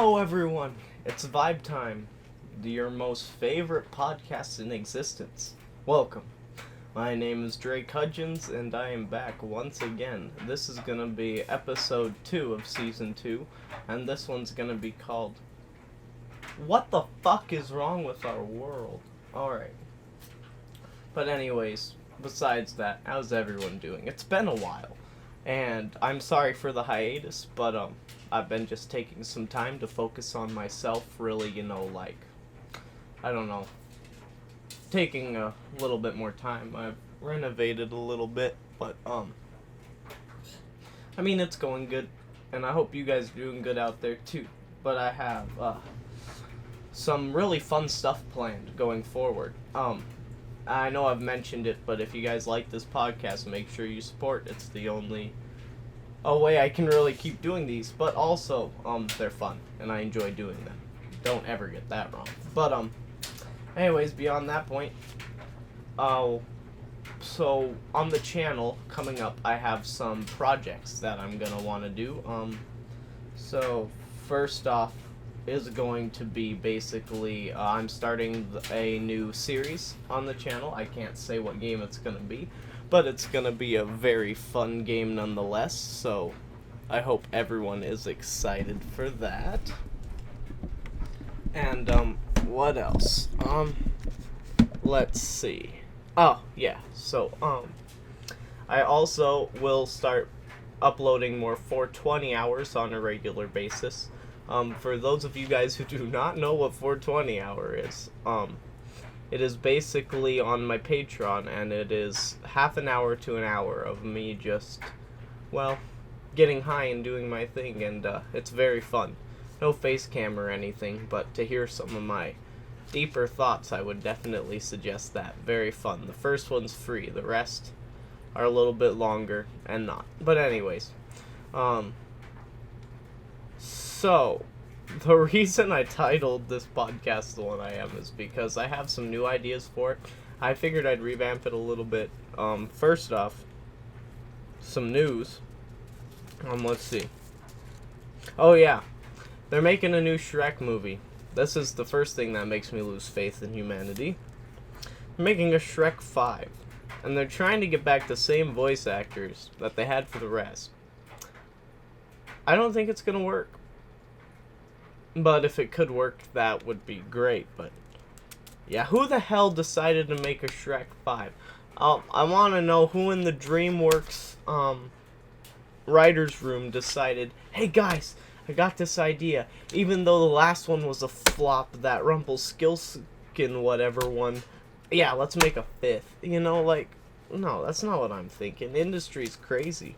Hello, everyone. It's Vibe Time, your most favorite podcast in existence. Welcome. My name is Drake Hudgens, and I am back once again. This is gonna be episode 2 of season 2, and this one's gonna be called What the Fuck is Wrong with Our World? Alright. But anyways, besides that, how's everyone doing? It's been a while, and I'm sorry for the hiatus, but I've been just taking some time to focus on myself, really, I don't know, taking a little bit more time. I've renovated a little bit, but, it's going good, and I hope you guys are doing good out there, too. But I have, some really fun stuff planned going forward. I know I've mentioned it, but if you guys like this podcast, make sure you support. It's the only way I can really keep doing these. But also, they're fun, and I enjoy doing them. Don't ever get that wrong. But, anyways, beyond that point, so on the channel, coming up, I have some projects that I'm gonna want to do. So, first off, is going to be basically, I'm starting a new series on the channel. I can't say what game it's going to be, but it's going to be a very fun game nonetheless, so I hope everyone is excited for that. And, what else? Let's see. Oh, yeah, so, I also will start uploading more 420 hours on a regular basis. For those of you guys who do not know what 420 hour is, it is basically on my Patreon, and it is half an hour to an hour of me just, getting high and doing my thing, and it's very fun. No face cam or anything, but to hear some of my deeper thoughts, I would definitely suggest that. Very fun. The first one's free, the rest are a little bit longer and not. But anyways, so, the reason I titled this podcast the one I am is because I have some new ideas for it. I figured I'd revamp it a little bit. First off, some news. Let's see. Oh yeah, they're making a new Shrek movie. This is the first thing that makes me lose faith in humanity. They're making a Shrek 5, and they're trying to get back the same voice actors that they had for the rest. I don't think it's gonna work. But if it could work, that would be great. But yeah, who the hell decided to make a Shrek 5? I want to know who in the DreamWorks writer's room decided, hey guys, I got this idea. Even though the last one was a flop, that Rumpelstiltskin whatever one, yeah, let's make a 5th. No, that's not what I'm thinking. Industry's crazy.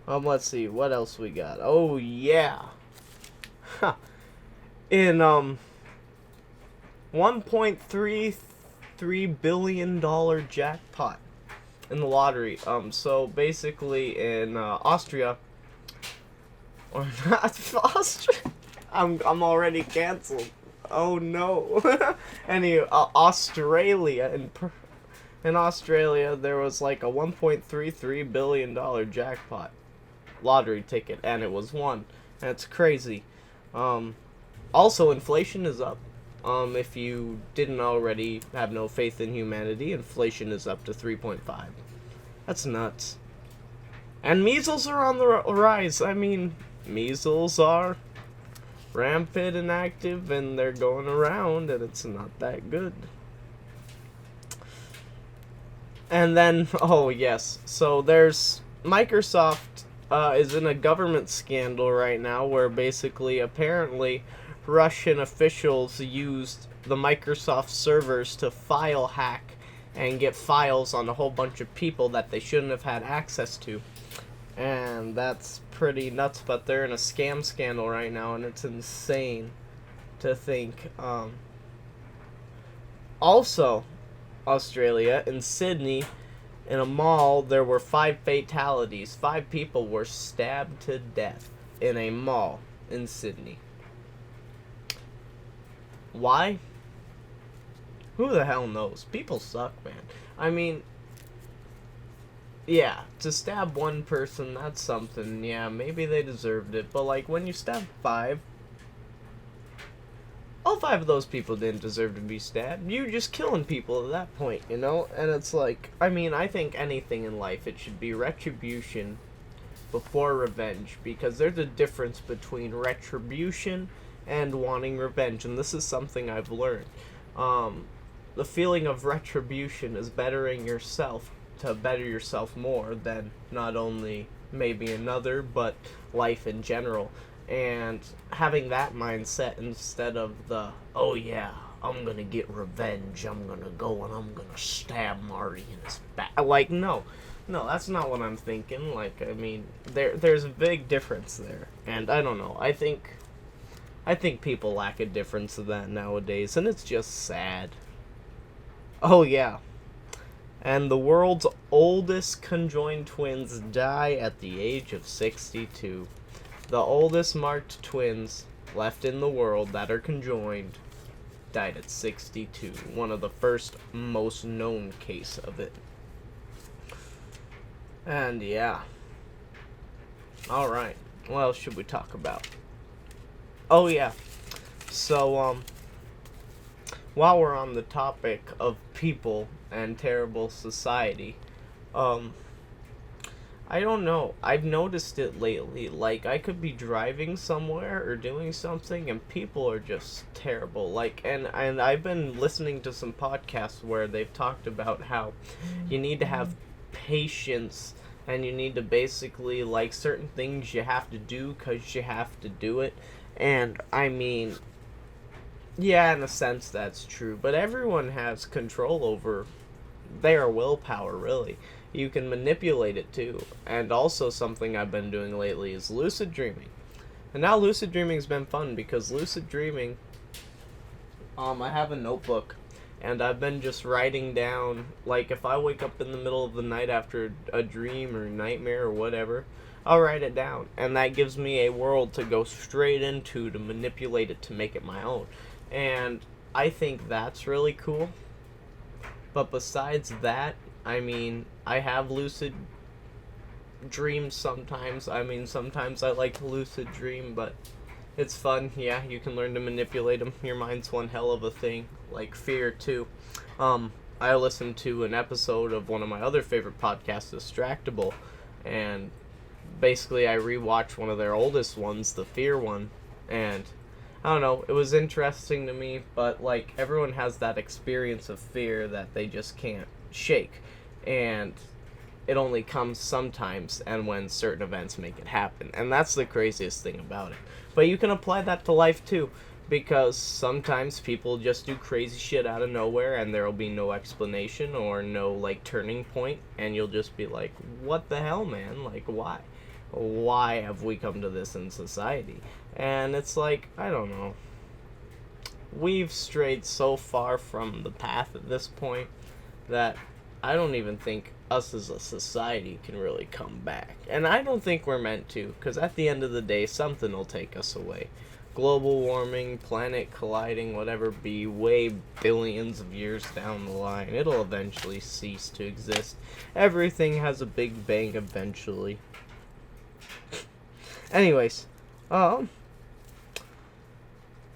Let's see, what else we got? Oh yeah. Huh. In $1.33 billion jackpot in the lottery. So basically in Austria, or not Austria. I'm already canceled. Oh no. Anyway, Australia in Australia there was like a $1.33 billion jackpot lottery ticket, and it was won. That's crazy. Also, inflation is up. If you didn't already have no faith in humanity, inflation is up to 3.5. That's nuts. And measles are on the rise. Measles are rampant and active, and they're going around, and it's not that good. And then, oh yes, so there's Microsoft is in a government scandal right now where basically, apparently, Russian officials used the Microsoft servers to file hack and get files on a whole bunch of people that they shouldn't have had access to. And that's pretty nuts, but they're in a scam scandal right now, and it's insane to think. Also, Australia, in Sydney, in a mall, there were 5 fatalities. 5 people were stabbed to death in a mall in Sydney. Why? Who the hell knows? People suck, man. Yeah, to stab one person, that's something. Yeah, maybe they deserved it. But, when you stab 5, all 5 of those people didn't deserve to be stabbed. You were just killing people at that point, you know? And it's like, I mean, I think anything in life, it should be retribution before revenge, because there's a difference between retribution and wanting revenge, and this is something I've learned. The feeling of retribution is bettering yourself to better yourself more than not only maybe another, but life in general. And having that mindset instead of the, oh yeah, I'm gonna get revenge, I'm gonna go and I'm gonna stab Marty in his back. Like, no, that's not what I'm thinking. Like, I mean, there's a big difference there. And I don't know, I think people lack a difference of that nowadays, and it's just sad. Oh yeah. And the world's oldest conjoined twins die at the age of 62. The oldest marked twins left in the world that are conjoined died at 62. One of the first most known case of it. And yeah. Alright. What else should we talk about? Oh yeah. So, while we're on the topic of people and terrible society, I don't know. I've noticed it lately. Like, I could be driving somewhere or doing something, and people are just terrible. Like, and I've been listening to some podcasts where they've talked about how you need to have patience, and you need to basically, like, certain things you have to do because you have to do it. And, I mean, yeah, in a sense that's true, but everyone has control over their willpower, really. You can manipulate it too. And also something I've been doing lately is lucid dreaming. And now lucid dreaming's been fun because lucid dreaming, I have a notebook and I've been just writing down, like, if I wake up in the middle of the night after a dream or nightmare or whatever, I'll write it down, and that gives me a world to go straight into to manipulate it to make it my own. And I think that's really cool. But besides that, I mean, I have lucid dreams sometimes. I mean, sometimes I like to lucid dream, but it's fun. Yeah, you can learn to manipulate them. Your mind's one hell of a thing. Like fear, too. I listened to an episode of one of my other favorite podcasts, Distractable, and basically I rewatched one of their oldest ones, the fear one, and I don't know, it was interesting to me, but, like, everyone has that experience of fear that they just can't shake, and it only comes sometimes and when certain events make it happen, and that's the craziest thing about it. But you can apply that to life, too, because sometimes people just do crazy shit out of nowhere, and there'll be no explanation or no, like, turning point, and you'll just be like, what the hell, man? Like, why? Why have we come to this in society? And it's like, I don't know. We've strayed so far from the path at this point that I don't even think us as a society can really come back. And I don't think we're meant to, because at the end of the day, something will take us away. Global warming, planet colliding, whatever be, way billions of years down the line. It'll eventually cease to exist. Everything has a big bang eventually. Anyways,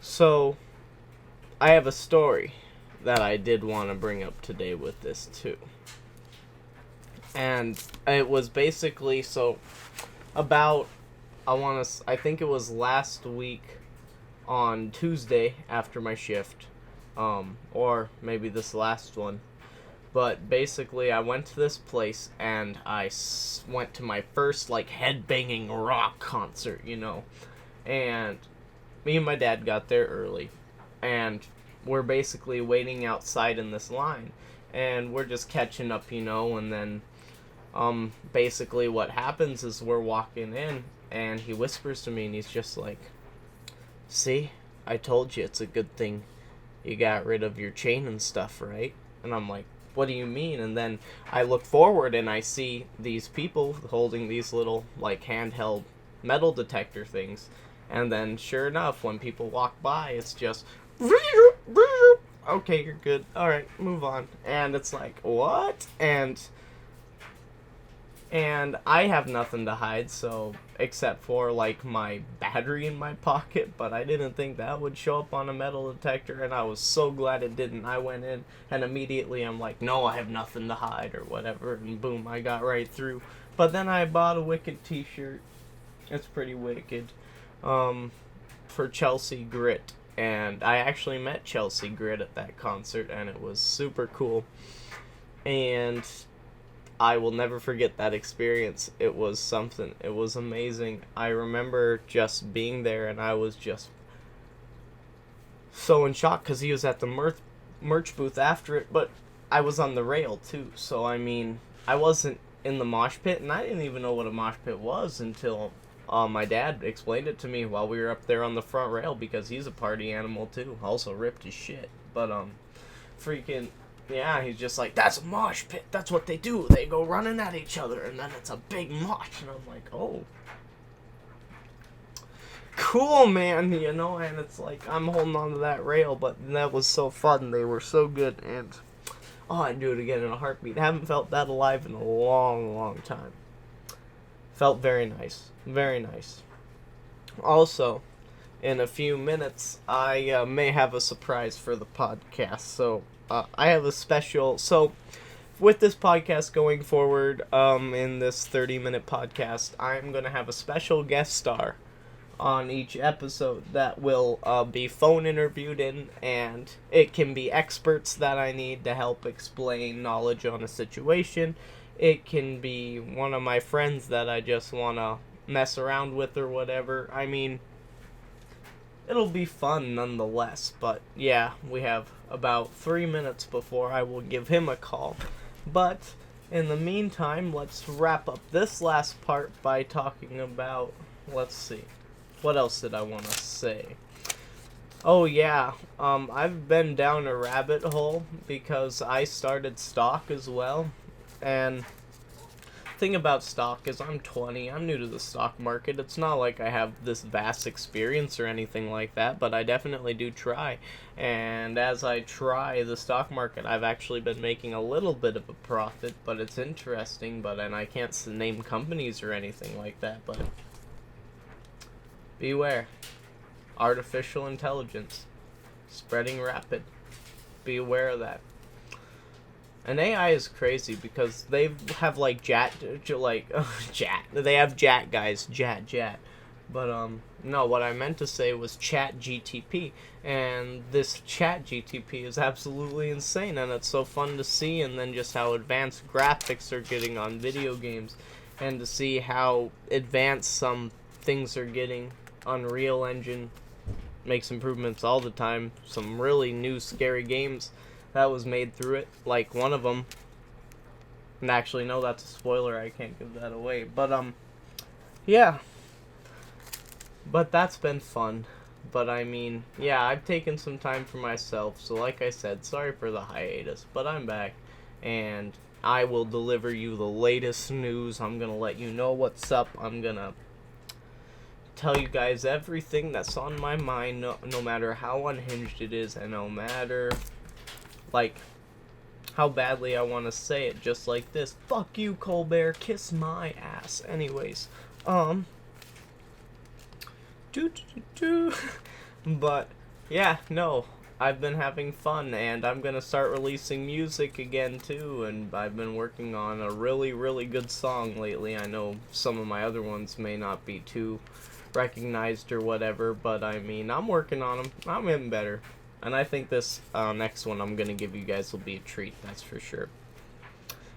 so I have a story that I did want to bring up today with this too. And it was basically, so about, I think it was last week on Tuesday after my shift, or maybe this last one. But basically, I went to this place, and I went to my first, like, headbanging rock concert, you know. And me and my dad got there early, and we're basically waiting outside in this line. And we're just catching up, you know, and then, basically what happens is we're walking in, and he whispers to me, and he's just like, see, I told you it's a good thing you got rid of your chain and stuff, right? And I'm like, what do you mean? And then I look forward and I see these people holding these little, like, handheld metal detector things. And then sure enough, when people walk by, it's just, okay, you're good. Alright, move on. And it's like, what? And And I have nothing to hide, so except for like my battery in my pocket, but I didn't think that would show up on a metal detector, and I was so glad it didn't. I went in and immediately I'm like, no, I have nothing to hide or whatever, and boom, I got right through. But then I bought a Wicked t-shirt. It's pretty wicked. For Chelsea Grit, and I actually met Chelsea Grit at that concert, and it was super cool. And I will never forget that experience. It was something. It was amazing. I remember just being there, and I was just so in shock because he was at the merch booth after it, but I was on the rail too. So, I mean, I wasn't in the mosh pit, and I didn't even know what a mosh pit was until my dad explained it to me while we were up there on the front rail, because he's a party animal too. Also ripped as shit. But, freaking... yeah, he's just like, that's a mosh pit. That's what they do. They go running at each other, and then it's a big mosh. And I'm like, oh. Cool, man, you know? And it's like, I'm holding on to that rail, but that was so fun. They were so good, and... oh, I'd do it again in a heartbeat. I haven't felt that alive in a long, long time. Felt very nice. Very nice. Also, in a few minutes, I may have a surprise for the podcast, so... I have a special, so with this podcast going forward, in this 30-minute podcast, I'm going to have a special guest star on each episode that will be phone interviewed in, and it can be experts that I need to help explain knowledge on a situation. It can be one of my friends that I just want to mess around with or whatever. I mean, it'll be fun nonetheless, but yeah, we have about 3 minutes before I will give him a call. But in the meantime, let's wrap up this last part by talking about, let's see, what else did I want to say? Oh yeah, I've been down a rabbit hole because I started stock as well, and thing about stock is I'm 20, I'm new to the stock market. It's not like I have this vast experience or anything like that, but I definitely do try. And as I try the stock market, I've actually been making a little bit of a profit, but it's interesting, and I can't name companies or anything like that, but beware. Artificial intelligence. Spreading rapid. Be aware of that. And AI is crazy because they have like Jat, they have Jat guys, Jat. But no, what I meant to say was Chat GTP, and this Chat GTP is absolutely insane, and it's so fun to see, and then just how advanced graphics are getting on video games, and to see how advanced some things are getting. Unreal Engine makes improvements all the time. Some really new scary games that was made through it, like one of them, and actually no, that's a spoiler, I can't give that away, but yeah, but that's been fun. But I mean, yeah, I've taken some time for myself, so like I said, sorry for the hiatus, but I'm back, and I will deliver you the latest news. I'm gonna let you know what's up. I'm gonna tell you guys everything that's on my mind, no matter how unhinged it is, and no matter like how badly I want to say it, just like this. Fuck you, Colbert, kiss my ass. Anyways, but yeah, no, I've been having fun, and I'm gonna start releasing music again too, and I've been working on a really, really good song lately. I know some of my other ones may not be too recognized or whatever, but I mean, I'm working on them. I'm getting better. And I think this next one I'm going to give you guys will be a treat, that's for sure.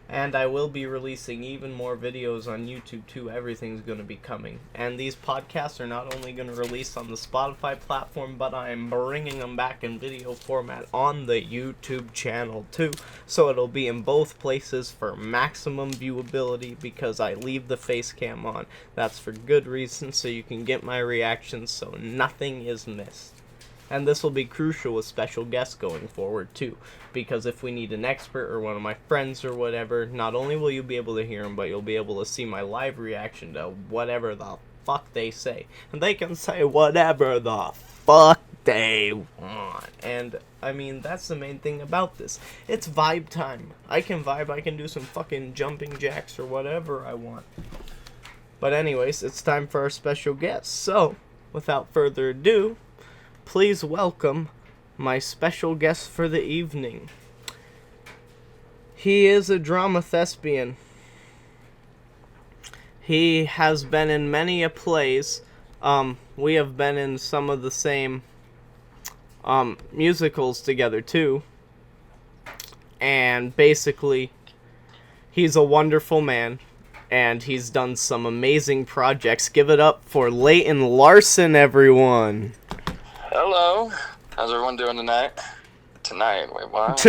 And I will be releasing even more videos on YouTube too. Everything's going to be coming. And these podcasts are not only going to release on the Spotify platform, but I am bringing them back in video format on the YouTube channel too. So it'll be in both places for maximum viewability, because I leave the face cam on. That's for good reason, so you can get my reactions so nothing is missed. And this will be crucial with special guests going forward too, because if we need an expert or one of my friends or whatever, not only will you be able to hear them, but you'll be able to see my live reaction to whatever the fuck they say. And they can say whatever the fuck they want. And, I mean, that's the main thing about this. It's vibe time. I can vibe, I can do some fucking jumping jacks or whatever I want. But anyways, it's time for our special guest. So, without further ado, please welcome my special guest for the evening. He is a drama thespian. He has been in many a plays. We have been in some of the same musicals together too. And basically, he's a wonderful man. And he's done some amazing projects. Give it up for Leighton Larson, everyone. Hello. How's everyone doing tonight? Tonight? Wait, what?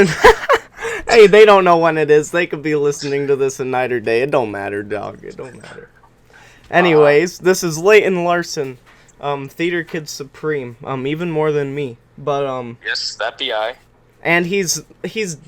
Hey, they don't know when it is. They could be listening to this at night or day. It don't matter, dog. It don't matter. Anyways, this is Leighton Larson, Theater Kid Supreme. Even more than me. But, Yes, that be I. And he's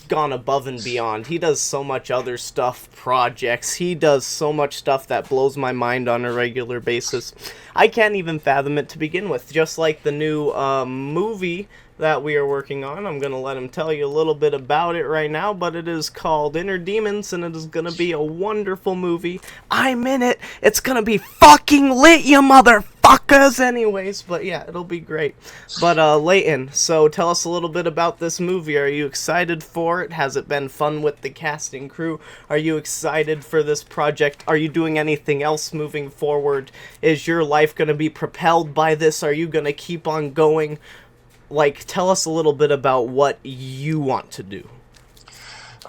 gone above and beyond. He does so much other stuff, projects. He does so much stuff that blows my mind on a regular basis. I can't even fathom it to begin with. Just like the new movie that we are working on. I'm going to let him tell you a little bit about it right now, but it is called Inner Demons, and it is going to be a wonderful movie. I'm in it. It's going to be fucking lit, you motherfuckers. Anyways, but yeah, it'll be great. But Leighton, so tell us a little bit about this movie. Are you excited for it? Has it been fun with the cast and crew? Are you excited for this project? Are you doing anything else moving forward? Is your life going to be propelled by this? Are you going to keep on going? Like, tell us a little bit about what you want to do.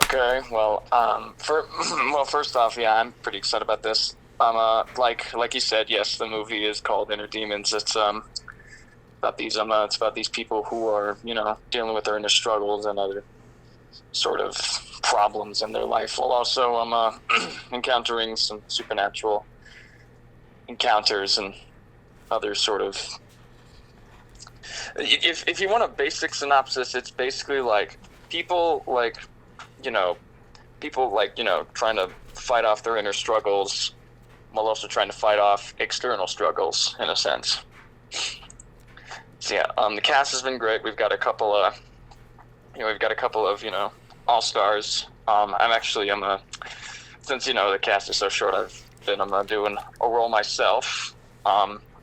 Okay, well, first off, yeah, I'm pretty excited about this. Like you said, yes, the movie is called Inner Demons. It's about these people who are, dealing with their inner struggles and other sort of problems in their life, while also encountering some supernatural encounters and other sort of. If you want a basic synopsis, it's basically like people trying to fight off their inner struggles while also trying to fight off external struggles in a sense. So yeah, the cast has been great. We've got a couple of all stars. Since the cast is so short, I'm doing a role myself.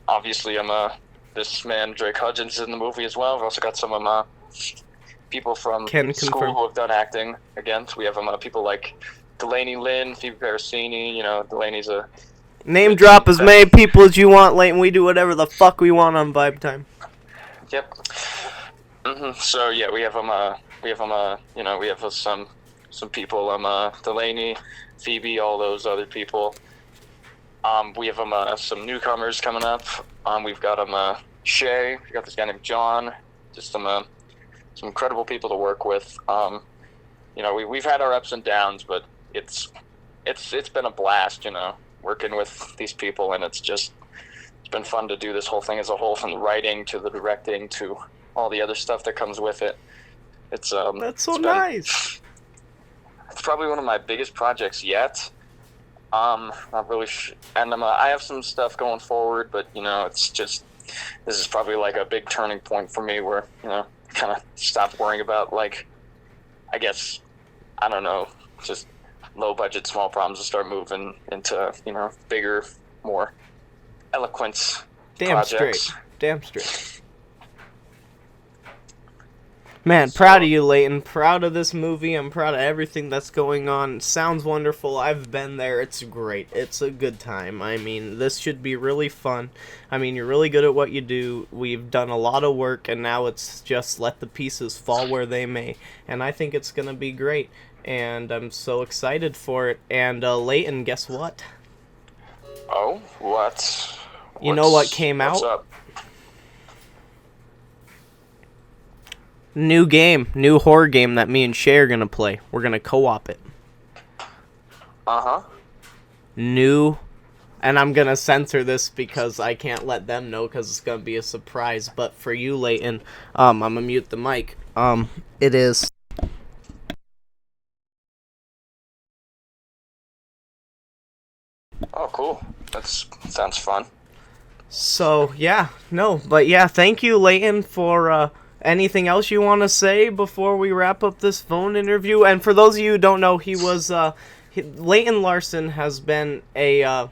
Obviously this man Drake Hudgens is in the movie as well. We've also got some of my people from school who have done acting again. So we have people like Delaney Lynn, Phoebe Parasini. Delaney's a name drop as many people as you want, Leighton. We do whatever the fuck we want on Vibe Time. Yep. So yeah, we have some people. Delaney, Phoebe, all those other people. We have some newcomers coming up. We've got Shay. We got this guy named John. Just some incredible people to work with. We've had our ups and downs, but it's been a blast. Working with these people, and it's been fun to do this whole thing as a whole, from the writing to the directing to all the other stuff that comes with it. That's nice. It's probably one of my biggest projects yet. Not really and I have some stuff going forward, but it's just, this is probably like a big turning point for me where kind of stop worrying about, like, I guess, I don't know, just low budget small problems and start moving into bigger, more eloquent projects. Damn straight. Man, proud of you, Leighton. Proud of this movie. I'm proud of everything that's going on. It sounds wonderful. I've been there. It's great. It's a good time. I mean, this should be really fun. I mean, you're really good at what you do. We've done a lot of work, and now it's just let the pieces fall where they may. And I think it's going to be great. And I'm so excited for it. And, Leighton, guess what? Oh, what? You know what came out? What's up? New horror game that me and Shay are gonna play. We're gonna co-op it. Uh-huh. And I'm gonna censor this because I can't let them know because it's gonna be a surprise. But for you, Leighton, I'm gonna mute the mic. It is. Oh, cool. That sounds fun. So, yeah, no, but yeah, thank you, Leighton, for anything else you want to say before we wrap up this phone interview. And for those of you who don't know, Leighton Larson has been a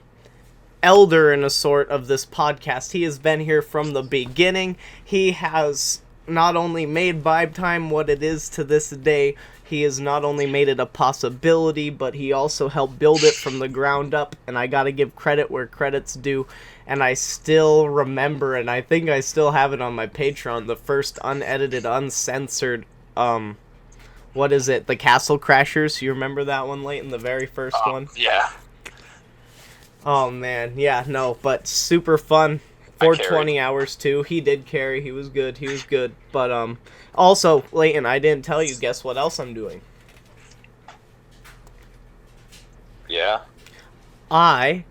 elder in a sort of this podcast. He has been here from the beginning. He has not only made Vibe Time what it is to this day, he has not only made it a possibility, but he also helped build it from the ground up, and I gotta give credit where credit's due. And I still remember, and I think I still have it on my Patreon, the first unedited, uncensored, what is it, the Castle Crashers? You remember that one, Leighton, the very first one? Yeah. Oh, man, yeah, no, but super fun. 420 hours, too. He did carry, he was good, But, also, Leighton, I didn't tell you, guess what else I'm doing? Yeah. I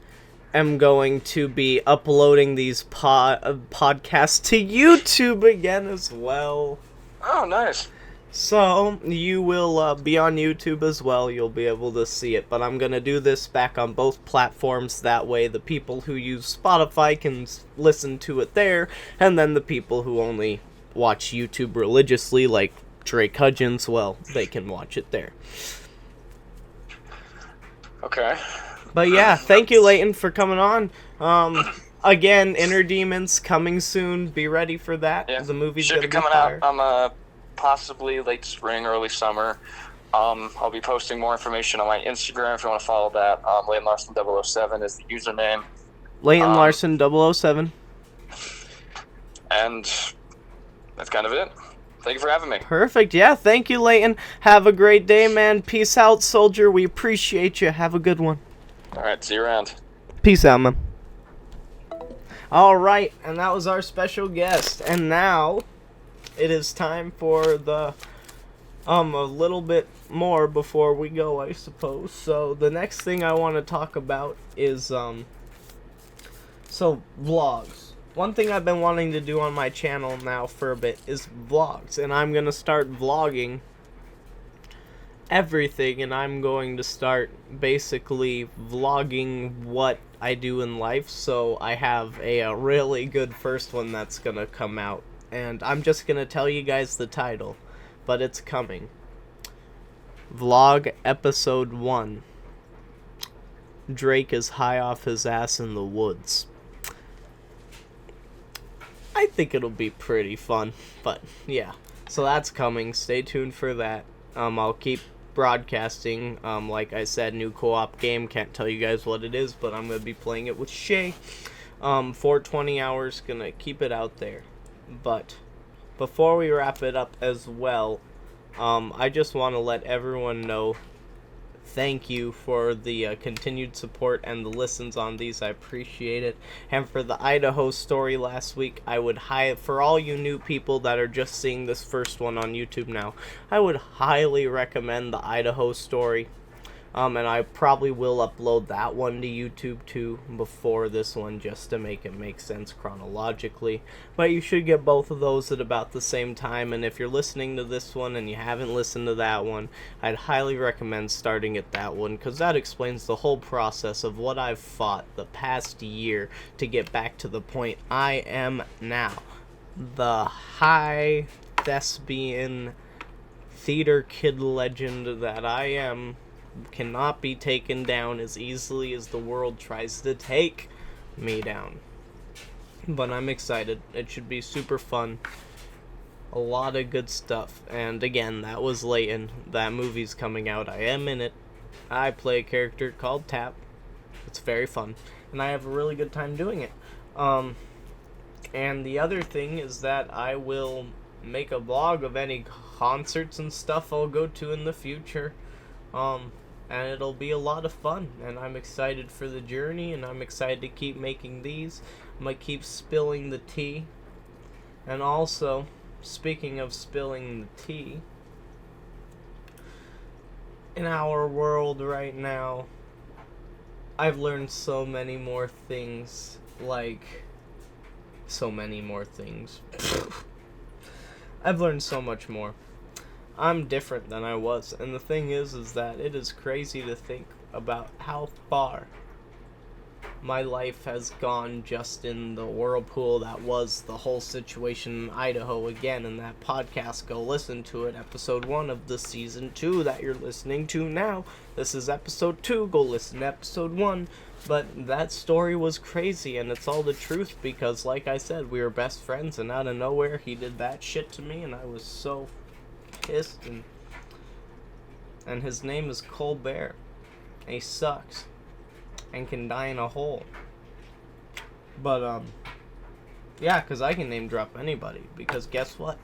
am going to be uploading these podcasts to YouTube again as well. Oh, nice. So, you will be on YouTube as well. You'll be able to see it. But I'm going to do this back on both platforms. That way the people who use Spotify can listen to it there. And then the people who only watch YouTube religiously, like Drake Hudgens, well, they can watch it there. Okay. But yeah, thank you, Leighton, for coming on. Again, Inner Demons coming soon. Be ready for that. Yeah. The movie's should gonna be coming fire. out. Possibly late spring, early summer. I'll be posting more information on my Instagram if you want to follow that. Leighton Larson 007 is the username. Leighton Larson 007. And that's kind of it. Thank you for having me. Perfect. Yeah, thank you, Leighton. Have a great day, man. Peace out, soldier. We appreciate you. Have a good one. All right, see you around. Peace out, man. All right, and that was our special guest. And now it is time for the a little bit more before we go, I suppose. So the next thing I want to talk about is vlogs. One thing I've been wanting to do on my channel now for a bit is vlogs, and I'm going to start vlogging everything, and I'm going to start basically vlogging what I do in life. So I have a really good first one that's going to come out, and I'm just going to tell you guys the title, but it's coming. Vlog Episode 1. Drake is high off his ass in the woods. I think it'll be pretty fun, but yeah. So that's coming. Stay tuned for that. I'll keep broadcasting. Like I said, new co-op game. Can't tell you guys what it is, but I'm going to be playing it with Shay. 420 hours. Gonna keep it out there. But before we wrap it up as well, I just want to let everyone know thank you for the continued support and the listens on these. I appreciate it. And for the Idaho story last week, I would for all you new people that are just seeing this first one on YouTube now, I would highly recommend the Idaho story. And I probably will upload that one to YouTube too before this one, just to make it make sense chronologically. But you should get both of those at about the same time. And if you're listening to this one and you haven't listened to that one, I'd highly recommend starting at that one, because that explains the whole process of what I've fought the past year to get back to the point I am now. The high thespian theater kid legend that I am cannot be taken down as easily as the world tries to take me down. But I'm excited. It should be super fun. A lot of good stuff. And again, that was Leighton. That movie's coming out. I am in it. I play a character called Tap. It's very fun. And I have a really good time doing it. And the other thing is that I will make a vlog of any concerts and stuff I'll go to in the future. And it'll be a lot of fun, and I'm excited for the journey, and I'm excited to keep making these. I'm going to keep spilling the tea. And also, speaking of spilling the tea, in our world right now, I've learned so many more things, I've learned so much more. I'm different than I was, and the thing is that it is crazy to think about how far my life has gone just in the whirlpool that was the whole situation in Idaho again in that podcast. Go listen to it, episode 1 of the season 2 that you're listening to now. This is episode 2, go listen to episode 1. But that story was crazy, and it's all the truth, because like I said, we were best friends, and out of nowhere he did that shit to me, and I was so pissed. And his name is Colbert. And he sucks and can die in a hole. But yeah, because I can name drop anybody, because guess what?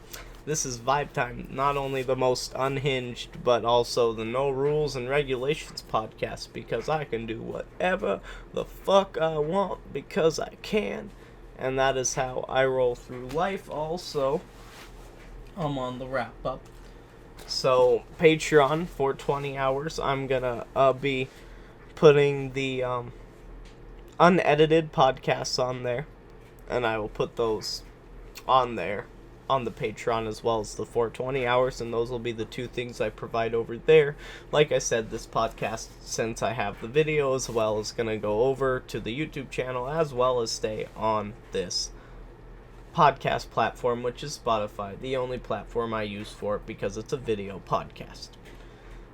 This is Vibe Time, not only the most unhinged, but also the no rules and regulations podcast, because I can do whatever the fuck I want, because I can, and that is how I roll through life. Also, I'm on the wrap up. So, Patreon for 20 hours, I'm gonna be putting the unedited podcasts on there, and I will put those on there on the Patreon as well as the 420 hours, and those will be the two things I provide over there. Like I said, this podcast, since I have the video as well, is going to go over to the YouTube channel as well as stay on this podcast platform, which is Spotify, the only platform I use for it because it's a video podcast.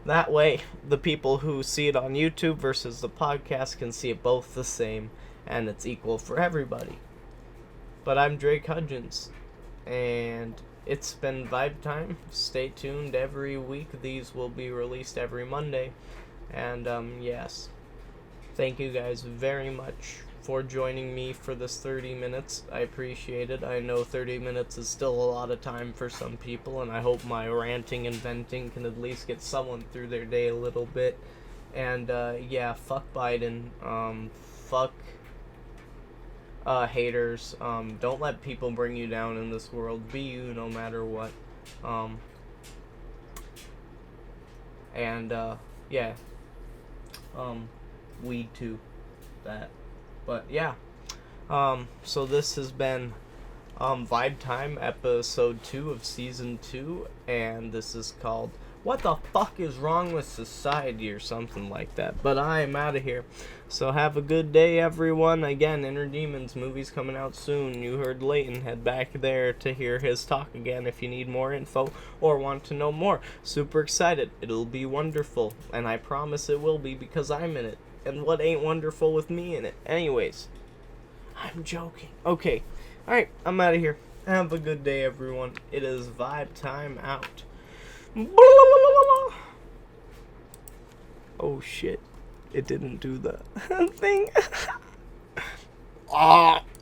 That way, the people who see it on YouTube versus the podcast can see it both the same, and it's equal for everybody. But I'm Drake Hudgens, and it's been Vibe Time. Stay tuned every week. These will be released every Monday. And, yes. Thank you guys very much for joining me for this 30 minutes. I appreciate it. I know 30 minutes is still a lot of time for some people, and I hope my ranting and venting can at least get someone through their day a little bit. And, yeah, fuck Biden. Fuck haters. Don't let people bring you down in this world. Be you no matter what. Yeah. Weed too. That. But yeah. So this has been Vibe Time, episode 2 of season 2, and this is called What the Fuck is Wrong with Society, or something like that. But I'm out of here. So have a good day, everyone. Again, Inner Demons movie's coming out soon. You heard Leighton. Head back there to hear his talk again if you need more info or want to know more. Super excited. It'll be wonderful. And I promise it will be, because I'm in it. And what ain't wonderful with me in it? Anyways, I'm joking. Okay. Alright, I'm out of here. Have a good day, everyone. It is Vibe Time out. Oh shit. It didn't do the thing. Ah.